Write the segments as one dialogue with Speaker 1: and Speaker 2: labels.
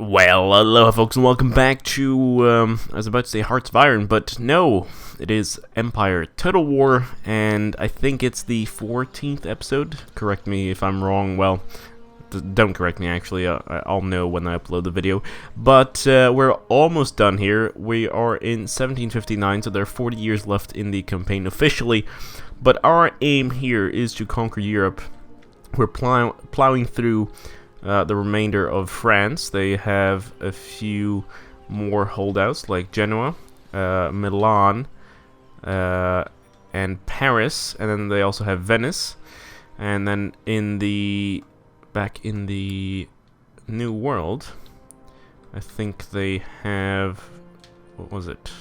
Speaker 1: Well, aloha folks and welcome back to, I was about to say Hearts of Iron, but no, it is Empire Total War, and I think it's the 14th episode. Correct me if I'm wrong, well, don't correct me actually, I'll know when I upload the video. But we're almost done here. We are in 1759, so there are 40 years left in the campaign officially, but our aim here is to conquer Europe. We're plowing through the remainder of France. They have a few more holdouts like Genoa, Milan, and Paris, and then they also have Venice. And then back in the New World, I think they have, what was it?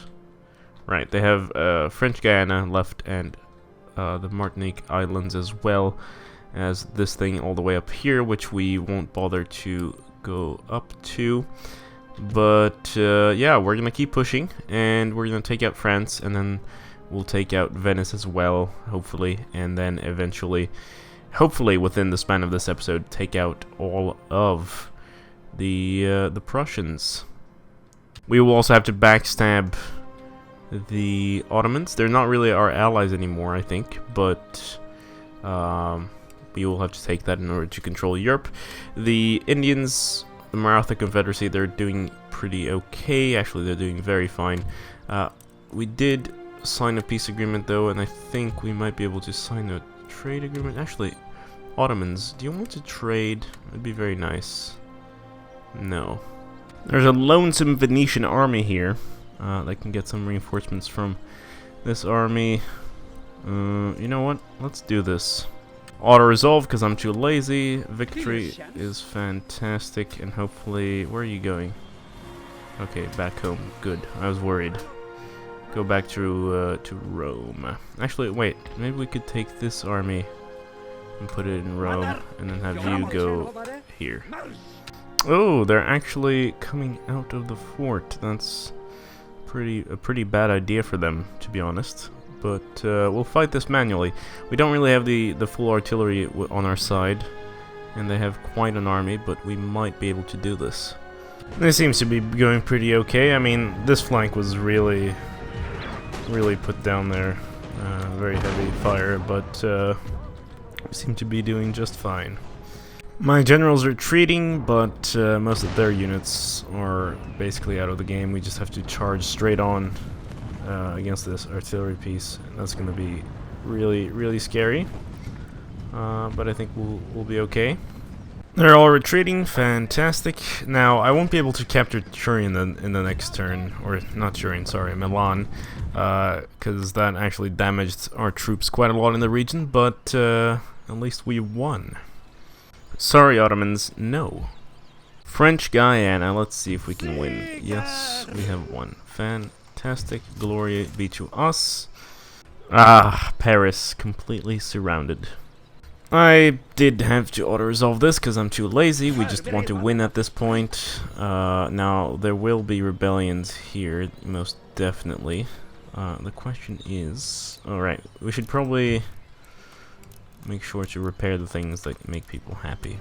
Speaker 1: Right, they have French Guiana left and the Martinique Islands as well as this thing all the way up here, which we won't bother to go up to. But yeah, we're gonna keep pushing, and we're gonna take out France, and then we'll take out Venice as well, hopefully, and then eventually, hopefully within the span of this episode, take out all of the Prussians. We will also have to backstab the Ottomans. They're not really our allies anymore, I think, but we will have to take that in order to control Europe. The Indians, the Maratha Confederacy, they're doing pretty okay. Actually, they're doing very fine. We did sign a peace agreement, though, and I think we might be able to sign a trade agreement. Actually, Ottomans, do you want to trade? It'd be very nice. No. There's a lonesome Venetian army here. That can get some reinforcements from this army. You know what? Let's do this. Auto-resolve because I'm too lazy. Victory is fantastic, and hopefully... Where are you going? Okay, back home. Good. I was worried. Go back to Rome. Actually, wait. Maybe we could take this army and put it in Rome, and then have you go here. Oh, they're actually coming out of the fort. That's a pretty bad idea for them, to be honest. But we'll fight this manually. We don't really have the full artillery on our side, and they have quite an army, but we might be able to do this. This seems to be going pretty okay. I mean, this flank was really put down there. Very heavy fire, but we seem to be doing just fine. My generals are retreating, but most of their units are basically out of the game. We just have to charge straight on against this artillery piece. That's going to be really scary, but I think we'll be okay. They're all retreating, fantastic. Now I won't be able to capture Turin in the next turn, or not Turin, sorry, Milan, because that actually damaged our troops quite a lot in the region. But at least we won. Sorry, Ottomans, no. French Guiana, let's see if we can win. Yes, we have won. Fantastic, glory be to us. Ah, Paris, completely surrounded. I did have to auto-resolve this because I'm too lazy. We just want to win at this point. Now, there will be rebellions here, most definitely. The question is... Alright, we should probably make sure to repair the things that make people happy.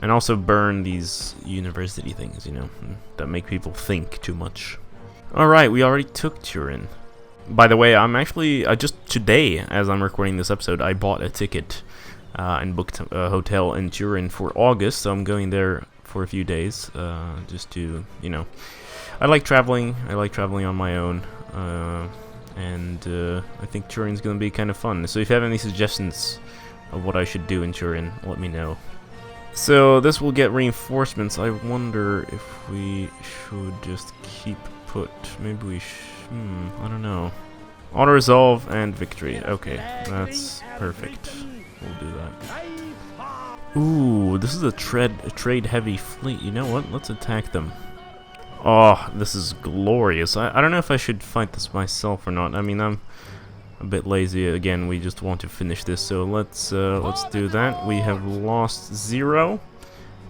Speaker 1: And also burn these university things, you know, that make people think too much. Alright, we already took Turin. By the way, I'm actually, just today, as I'm recording this episode, I bought a ticket and booked a hotel in Turin for August, so I'm going there for a few days, just to, you know, I like traveling on my own, and I think Turin's gonna be kind of fun. So if you have any suggestions of what I should do in Turin, let me know. So this will get reinforcements. I wonder if we should just keep put. Maybe we I don't know. Auto-resolve and victory. Okay, that's perfect. We'll do that. Ooh, this is a trade-heavy fleet. You know what? Let's attack them. Oh, this is glorious. I don't know if I should fight this myself or not. I mean, I'm a bit lazy. Again, we just want to finish this, so let's do that. We have lost 0.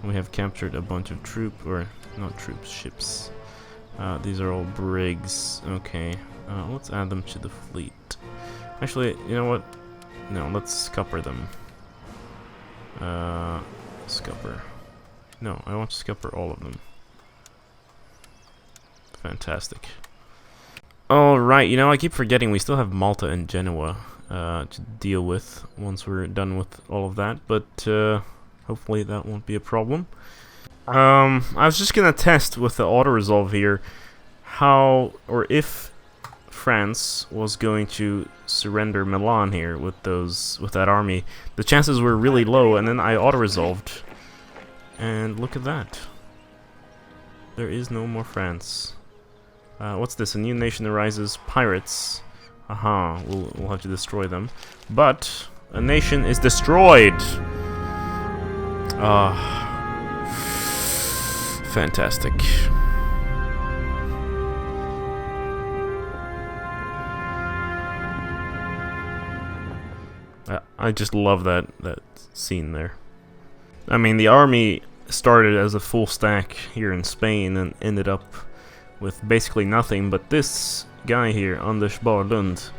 Speaker 1: We have captured a bunch of ships. These are all brigs. Okay, let's add them to the fleet. Actually, you know what? No, let's scupper them. Scupper. No, I want to scupper all of them. Fantastic. Alright, you know, I keep forgetting we still have Malta and Genoa to deal with once we're done with all of that, but hopefully that won't be a problem. I was just gonna test with the auto-resolve here how, or if France was going to surrender Milan here with that army. The chances were really low, and then I auto-resolved. And look at that. There is no more France. What's this? A new nation arises. Pirates. Aha, we'll have to destroy them. But a nation is destroyed! Fantastic. I just love that scene there. I mean, the army started as a full stack here in Spain and ended up with basically nothing, but this guy here, Anders Barlund,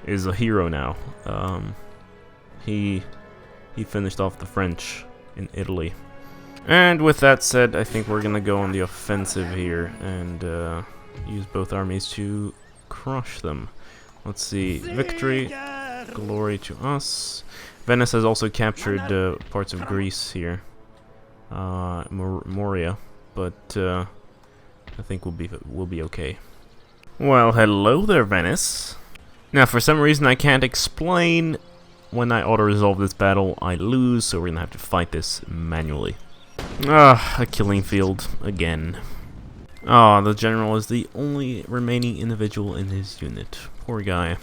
Speaker 1: is a hero now. He finished off the French in Italy. And with that said, I think we're gonna go on the offensive here and use both armies to crush them. Let's see, victory, glory to us. Venice has also captured parts of Greece here, Moria, but I think we'll be okay. Well, hello there, Venice. Now, for some reason I can't explain, when I auto-resolve this battle, I lose, so we're gonna have to fight this manually. A killing field again. The general is the only remaining individual in his unit. Poor guy.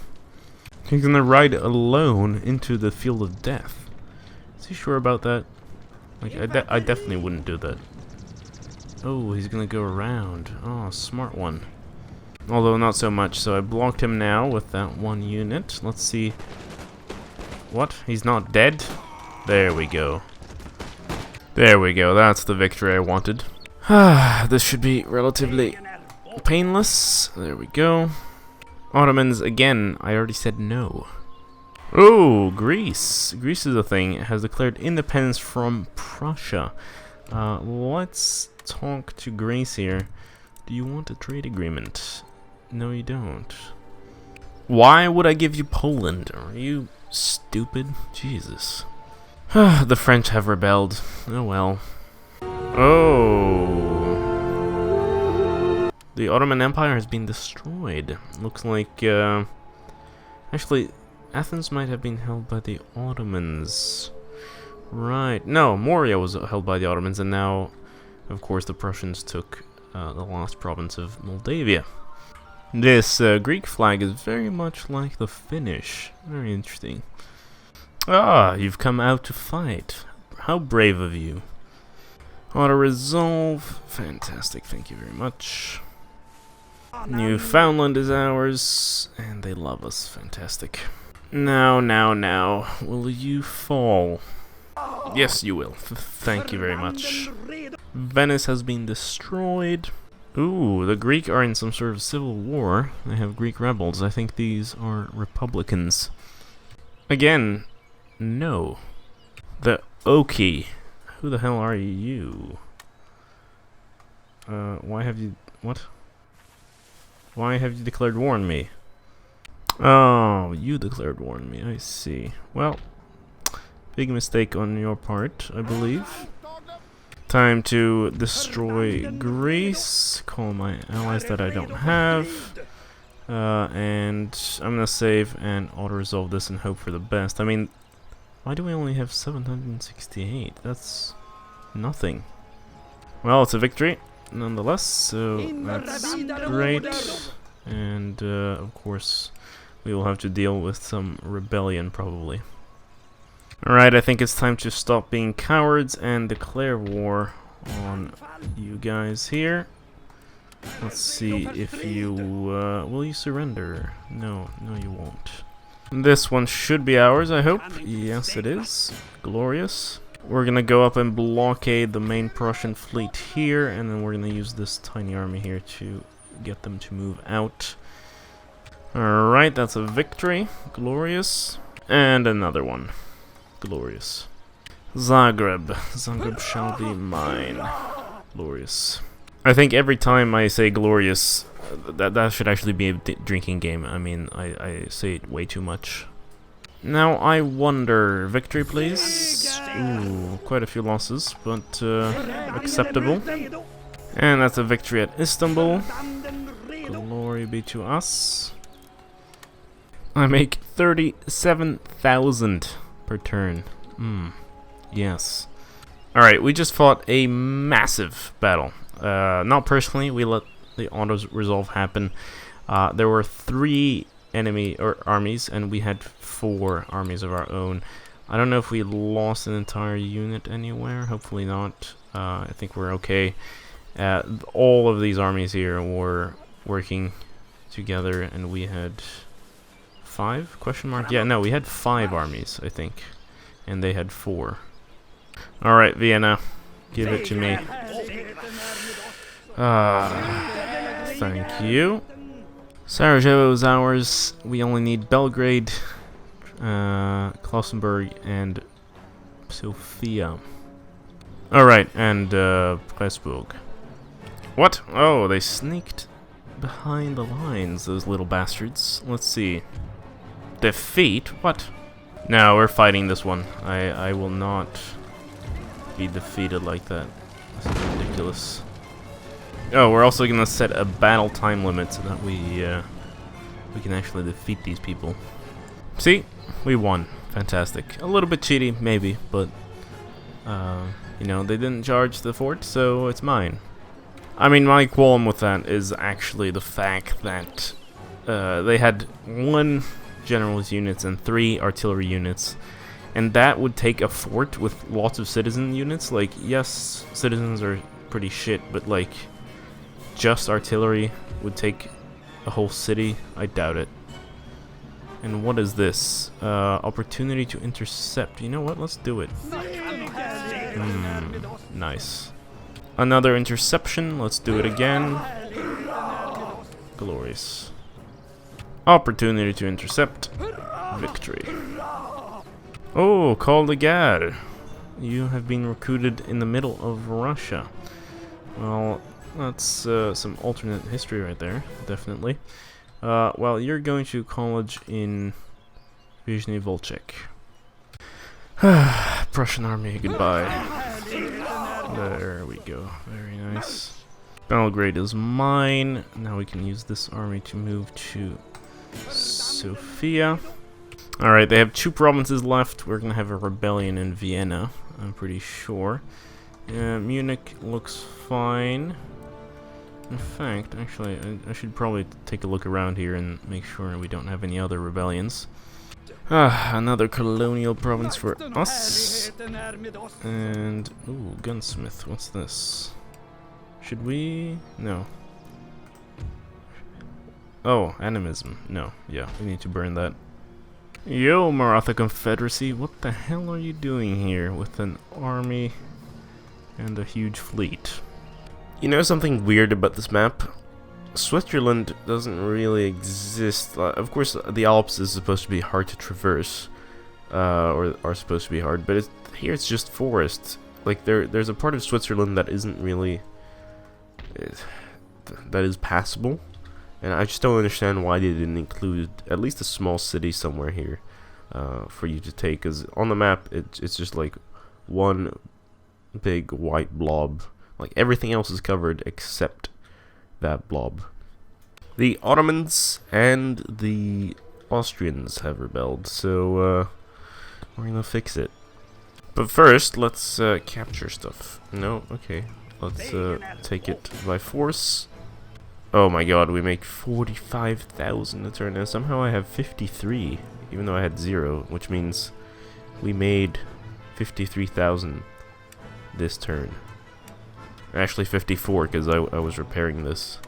Speaker 1: He's gonna ride alone into the field of death. Is he sure about that? Like, I definitely wouldn't do that. Oh, he's gonna go around. Oh, smart one. Although not so much, so I blocked him now with that one unit. Let's see. What? He's not dead? There we go. There we go, that's the victory I wanted. This should be relatively painless. There we go. Ottomans, again, I already said no. Oh, Greece. Greece is a thing. It has declared independence from Prussia. Let's talk to Greece here. Do you want a trade agreement? No, you don't. Why would I give you Poland? Are you stupid? Jesus. The French have rebelled. Oh well. Oh. The Ottoman Empire has been destroyed. Looks like, actually, Athens might have been held by the Ottomans. Right. No, Moria was held by the Ottomans, and now, of course, the Prussians took the last province of Moldavia. This Greek flag is very much like the Finnish. Very interesting. You've come out to fight. How brave of you. Auto-resolve. Fantastic, thank you very much. Newfoundland is ours, and they love us. Fantastic. Now, will you fall? Yes, you will. Thank you very much. Venice has been destroyed. Ooh, the Greek are in some sort of civil war. They have Greek rebels. I think these are republicans. Again, no. The Oki. Who the hell are you? Why have you... what? Why have you declared war on me? Oh, you declared war on me, I see. Well, big mistake on your part, I believe. Time to destroy Greece, call my allies that I don't have, and I'm gonna save and auto-resolve this and hope for the best. I mean, why do we only have 768? That's nothing. Well, it's a victory, nonetheless, so that's great. And, of course, we will have to deal with some rebellion, probably. Alright, I think it's time to stop being cowards and declare war on you guys here. Let's see if you... will you surrender? No, you won't. This one should be ours, I hope. Yes, it is. Glorious. We're gonna go up and blockade the main Prussian fleet here, and then we're gonna use this tiny army here to get them to move out. Alright, that's a victory. Glorious. And another one. Glorious. Zagreb. Zagreb shall be mine. Glorious. I think every time I say glorious, that should actually be a drinking game. I mean, I say it way too much. Now I wonder, victory please? Ooh, quite a few losses, but acceptable. And that's a victory at Istanbul. Glory be to us. I make 37,000 per turn. Yes. Alright, we just fought a massive battle. Not personally, we let the auto-resolve happen. There were 3 enemy or armies, and we had 4 armies of our own. I don't know if we lost an entire unit anywhere. Hopefully not. I think we're okay. All of these armies here were working together, and we had 5 question mark. Yeah, no, we had 5 armies, I think, and they had 4. All right, Vienna, give it to me. Thank you. Sarajevo's ours. We only need Belgrade, Klausenburg, and Sofia. Alright, and Pressburg. What? Oh, they sneaked behind the lines, those little bastards. Let's see. Defeat? What? No, we're fighting this one. I will not be defeated like that. This is ridiculous. Oh, we're also gonna set a battle time limit so that we can actually defeat these people. See, we won. Fantastic. A little bit cheaty, maybe, but you know, they didn't charge the fort, so it's mine. I mean, my qualm with that is actually the fact that they had 1 general's units and 3 artillery units, and that would take a fort with lots of citizen units. Like, yes, citizens are pretty shit, but like, just artillery would take a whole city? I doubt it. And what is this? Opportunity to intercept. You know what? Let's do it. Nice. Another interception. Let's do it again. Glorious. Opportunity to intercept. Victory. Oh, Col de Gare. You have been recruited in the middle of Russia. Well, that's some alternate history right there, definitely. Well, you're going to college in Nizhny Volchek. Prussian army, goodbye. There we go, very nice. Belgrade is mine. Now we can use this army to move to Sofia. Alright, they have 2 provinces left. We're gonna have a rebellion in Vienna, I'm pretty sure. Munich looks fine. In fact, actually, I should probably take a look around here and make sure we don't have any other rebellions. Another colonial province for us. And, ooh, gunsmith, what's this? Should we? No. Oh, animism. No, yeah, we need to burn that. Yo, Maratha Confederacy, what the hell are you doing here with an army and a huge fleet? You know something weird about this map? Switzerland doesn't really exist. Of course, the Alps is supposed to be hard to traverse, or are supposed to be hard, but here it's just forest. Like, there's a part of Switzerland that isn't really... that is passable, and I just don't understand why they didn't include at least a small city somewhere here for you to take, because on the map, it's just like one big white blob. Like, everything else is covered except that blob. The Ottomans and the Austrians have rebelled, so we're gonna fix it. But first, let's capture stuff. No, okay. Let's take it by force. Oh my god, we make 45,000 a turn, and somehow I have 53, even though I had 0, which means we made 53,000 this turn. Actually 54, because I was repairing this.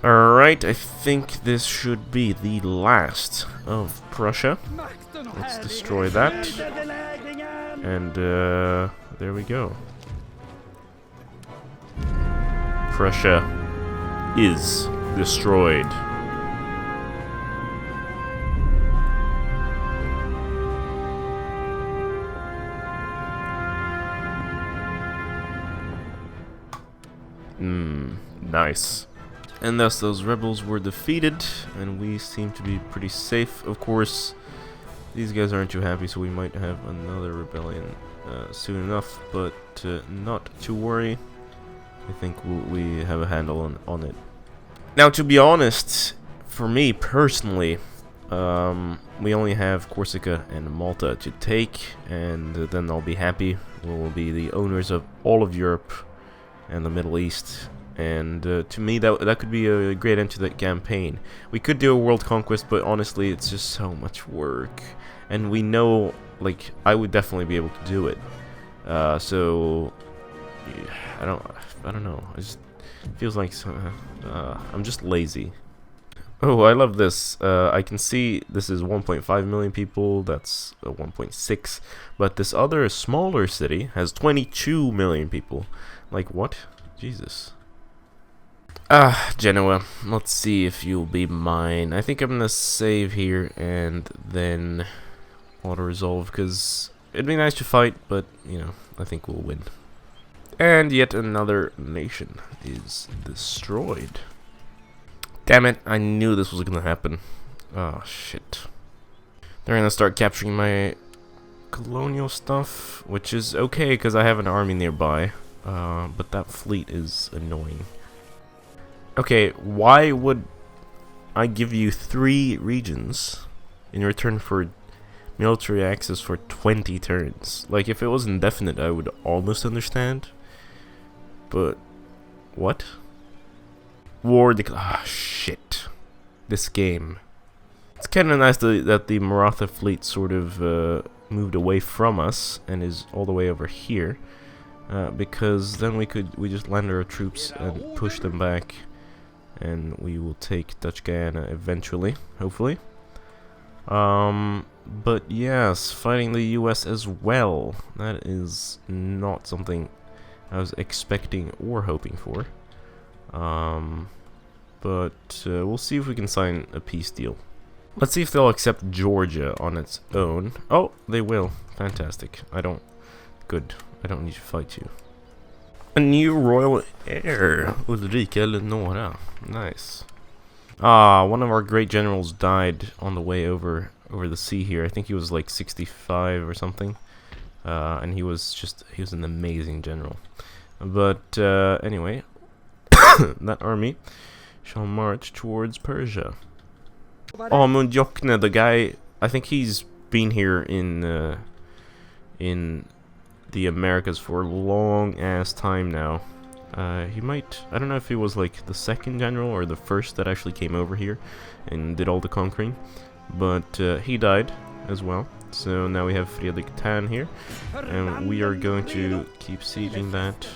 Speaker 1: Alright, I think this should be the last of Prussia. Let's destroy that. And there we go. Prussia is destroyed. Nice. And thus those rebels were defeated, and we seem to be pretty safe. Of course, these guys aren't too happy, so we might have another rebellion soon enough, but not to worry. I think we have a handle on it. Now, to be honest, for me personally, we only have Corsica and Malta to take, and then I'll be happy. We'll be the owners of all of Europe and the Middle East. And to me, that could be a great end to that campaign. We could do a world conquest, but honestly, it's just so much work. And we know, like, I would definitely be able to do it. So I don't know. It just feels like I'm just lazy. Oh, I love this. I can see this is 1.5 million people. That's 1.6. But this other smaller city has 22 million people. Like, what? Jesus. Genoa. Let's see if you'll be mine. I think I'm gonna save here and then auto-resolve, because it'd be nice to fight, but, you know, I think we'll win. And yet another nation is destroyed. Damn it, I knew this was gonna happen. Oh, shit. They're gonna start capturing my colonial stuff, which is okay, because I have an army nearby. But that fleet is annoying. Okay, why would I give you 3 regions in return for military access for 20 turns? Like, if it was indefinite, I would almost understand. But, what? War ah, shit. This game. It's kind of nice that the Maratha fleet sort of moved away from us and is all the way over here. Because then we just land our troops and push them back. And we will take Dutch Guyana eventually, hopefully. But yes, fighting the US as well. That is not something I was expecting or hoping for. But we'll see if we can sign a peace deal. Let's see if they'll accept Georgia on its own. Oh, they will. Fantastic. Good. I don't need to fight you. A new royal heir, Ulrika Eleonora. Nice. One of our great generals died on the way over the sea here. I think he was like 65 or something. And he was an amazing general. But anyway, that army shall march towards Persia. Oh, Mundjokne, the guy, I think he's been here in the Americas for a long ass time now. He might, I don't know if he was like the second general or the first that actually came over here and did all the conquering, but he died as well. So now we have Fredrik Tan here, and we are going to keep sieging that.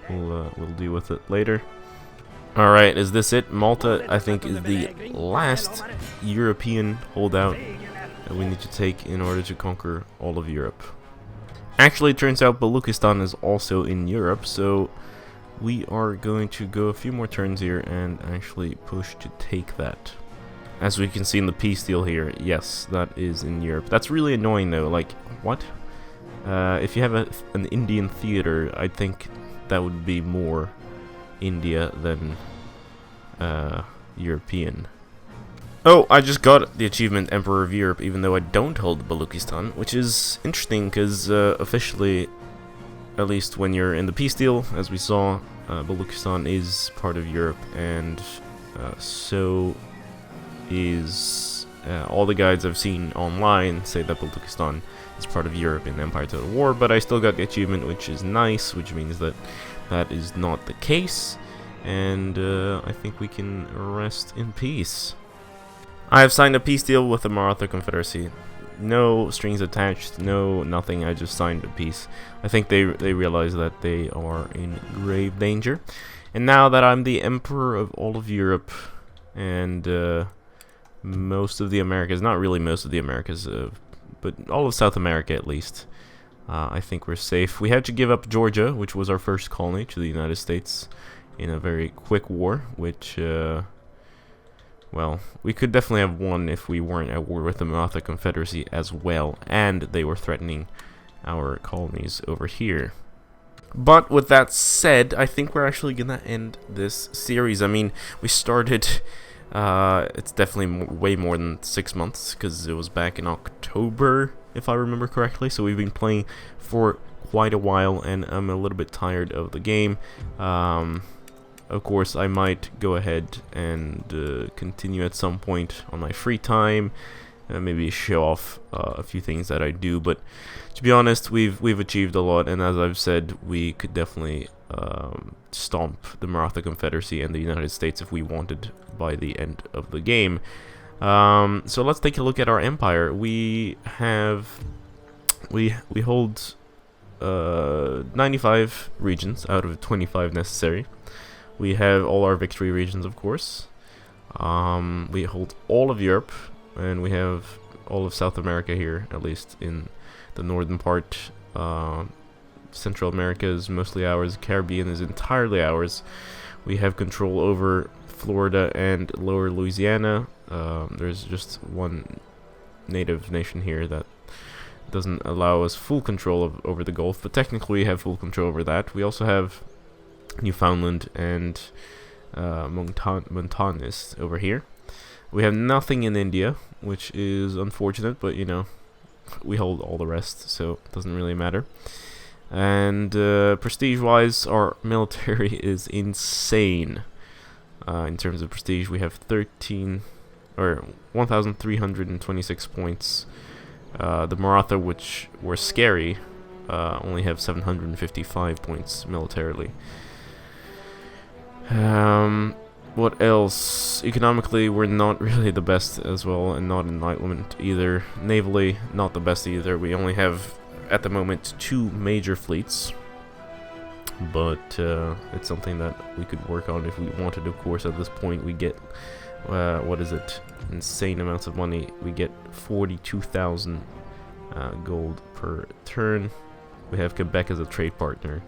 Speaker 1: We'll deal with it later. Alright, is this it? Malta, I think, is the last European holdout that we need to take in order to conquer all of Europe. Actually, it turns out Baluchistan is also in Europe, so we are going to go a few more turns here and actually push to take that. As we can see in the peace deal here, yes, that is in Europe. That's really annoying though, like, what? If you have an Indian theater, I think that would be more India than European. Oh, I just got the achievement Emperor of Europe, even though I don't hold Baluchistan, which is interesting because officially, at least when you're in the peace deal, as we saw, Baluchistan is part of Europe, and so is all the guides I've seen online say that Baluchistan is part of Europe in Empire Total War, but I still got the achievement, which is nice, which means that that is not the case, and I think we can rest in peace. I have signed a peace deal with the Maratha Confederacy. No strings attached, no nothing, I just signed a peace. I think they realize that they are in grave danger. And now that I'm the Emperor of all of Europe, and most of the Americas, not really most of the Americas, but all of South America at least, I think we're safe. We had to give up Georgia, which was our first colony, to the United States in a very quick war, which... well, we could definitely have won if we weren't at war with the Maratha Confederacy as well, and they were threatening our colonies over here. But with that said, I think we're actually gonna end this series. I mean, we started. It's definitely way more than 6 months because it was back in October, if I remember correctly. So we've been playing for quite a while, and I'm a little bit tired of the game. Of course, I might go ahead and continue at some point on my free time. Maybe show off a few things that I do, but to be honest, we've achieved a lot, and as I've said, we could definitely stomp the Maratha Confederacy and the United States if we wanted by the end of the game. So let's take a look at our empire. We hold 95 regions out of 25 necessary. We have all our victory regions, of course. We hold all of Europe. And we have all of South America here, at least in the northern part. Central America is mostly ours. Caribbean is entirely ours. We have control over Florida and Lower Louisiana. There's just one native nation here that doesn't allow us full control over the Gulf, but technically we have full control over that. We also have Newfoundland and Montagnais over here. We have nothing in India, which is unfortunate, but you know, we hold all the rest, so it doesn't really matter. And prestige-wise, our military is insane. In terms of prestige, we have 1,326 points. The Maratha, which were scary, only have 755 points militarily. What else? Economically, we're not really the best as well, and not enlightenment either. Navally, not the best either. We only have, at the moment, 2 major fleets. But it's something that we could work on if we wanted. Of course, at this point, we get, what is it? Insane amounts of money. We get 42,000 gold per turn. We have Quebec as a trade partner.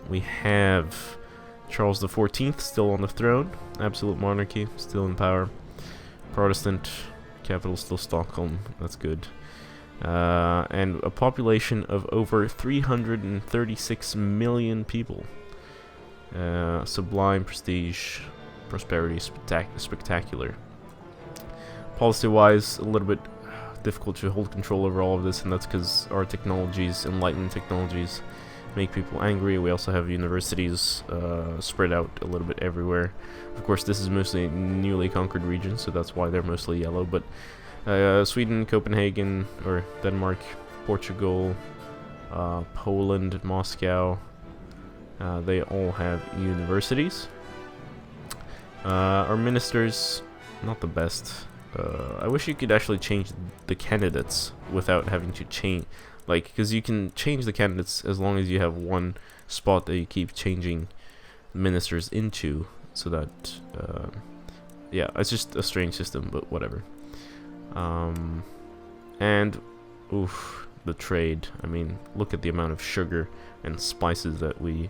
Speaker 1: We have Charles XIV still on the throne. Absolute monarchy, still in power. Protestant, capital still Stockholm. That's good. And a population of over 336 million people. Sublime, prestige, prosperity, spectacular. Policy-wise, a little bit difficult to hold control over all of this, and that's because our technologies, enlightened technologies, make people angry. We also have universities spread out a little bit everywhere. Of course, this is mostly newly conquered regions, so that's why they're mostly yellow, but Sweden, Copenhagen, or Denmark, Portugal, Poland, Moscow, they all have universities. Our ministers, not the best. I wish you could actually change the candidates without having to change, like, because you can change the candidates as long as you have one spot that you keep changing ministers into, so that, yeah, it's just a strange system, but whatever. And, oof, the trade. I mean, look at the amount of sugar and spices that we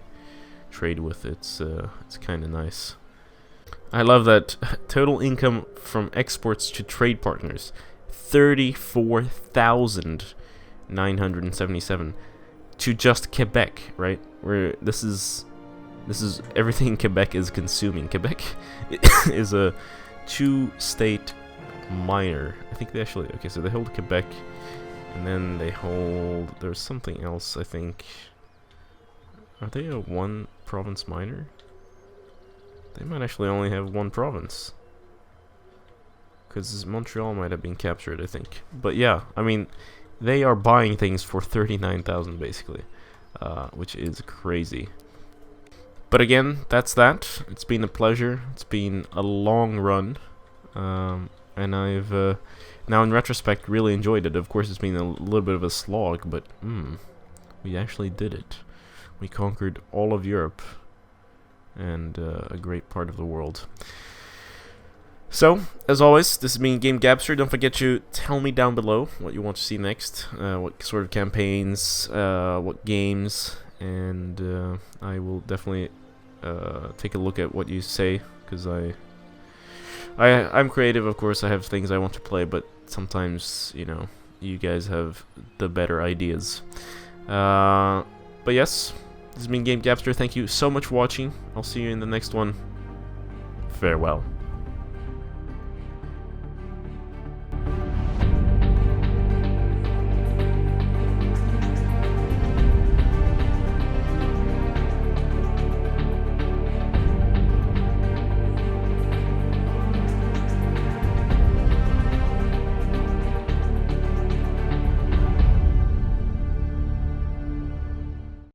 Speaker 1: trade with. It's kind of nice. I love that total income from exports to trade partners, 34,977 to just Quebec, right? Where this is everything Quebec is consuming. Quebec is a 2-state minor. I think they actually, okay, so they hold Quebec, and then they hold, there's something else, I think. Are they a 1-province minor? They might actually only have 1 province, because Montreal might have been captured, I think. But yeah, I mean, they are buying things for 39,000 basically, which is crazy. But again, that's that. It's been a pleasure. It's been a long run, and I've now in retrospect really enjoyed it. Of course, it's been a little bit of a slog, but we actually did it. We conquered all of Europe and a great part of the world. So, as always, this has been Game Gabster. Don't forget to tell me down below what you want to see next, what sort of campaigns, what games, and I will definitely take a look at what you say, because I'm creative, of course. I have things I want to play, but sometimes, you know, you guys have the better ideas. But yes, this has been Game Capster. Thank you so much for watching. I'll see you in the next one. Farewell.